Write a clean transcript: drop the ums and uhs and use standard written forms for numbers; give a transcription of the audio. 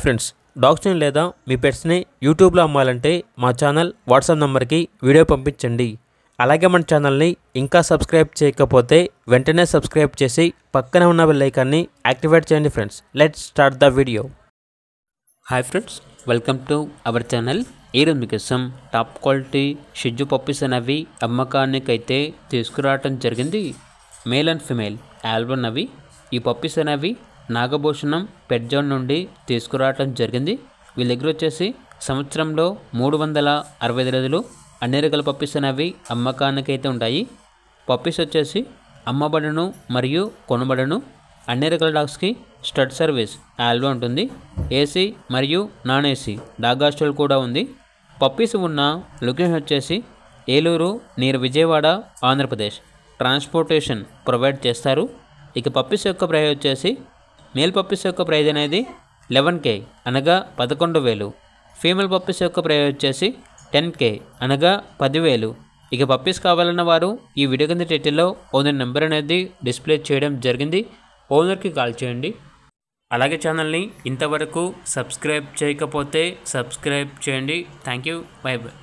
Friends, డాగ్స్ని లేదా మీ పెట్స్ని యూట్యూబ్లో అమ్మాలంటే మా ఛానల్ వాట్సాప్ నెంబర్కి వీడియో పంపించండి. అలాగే మన ఛానల్ని ఇంకా సబ్స్క్రైబ్ చేయకపోతే వెంటనే సబ్స్క్రైబ్ చేసి పక్కన ఉన్న బెల్ ఐకాన్ని యాక్టివేట్ చేయండి. Friends, let's start the video. Hi friends, welcome to our channel. ఈరోజు మీకోసం టాప్ క్వాలిటీ షిజ్జు పప్పీస్ అనేవి అమ్మకానికైతే తీసుకురావటం జరిగింది. మేల్ అండ్ ఫిమేల్ ఆల్బన్ అవి. ఈ పప్పీస్ అనేవి నాగభూషణం పెట్ జోన్ నుండి తీసుకురావటం జరిగింది. వీళ్ళ దగ్గర వచ్చేసి సంవత్సరంలో 365 రోజులు అన్ని రకాల పప్పీస్ అనేవి అమ్మకానికైతే ఉంటాయి. పప్పీస్ వచ్చేసి అమ్మబడును మరియు కొనబడును. అన్ని రకాల డాగ్స్కి స్టడ్ సర్వీస్ ఆల్బమ్ ఉంటుంది. ఏసీ మరియు నాన్ ఏసీ డాగ్ హాస్టల్ కూడా ఉంది. పప్పీస్ ఉన్న లొకేషన్ వచ్చేసి Eluru near Vijayawada, Andhra Pradesh. Transportation provide చేస్తారు. ఇక పప్పీస్ యొక్క ప్రైస్ వచ్చేసి మేల్ పప్పీస్ యొక్క ప్రైజ్ అనేది 11K అనగా 11,000. ఫీమేల్ పప్పీస్ యొక్క ప్రైజ్ వచ్చేసి 10K అనగా 10,000. ఇక పప్పీస్ కావాలన్న వారు ఈ వీడియో కింద టైటిల్లో ఓనర్ నెంబర్ అనేది డిస్ప్లే చేయడం జరిగింది. ఓనర్కి కాల్ చేయండి. అలాగే ఛానల్ని ఇంతవరకు సబ్స్క్రైబ్ చేయకపోతే సబ్స్క్రైబ్ చేయండి. Thank you. By by.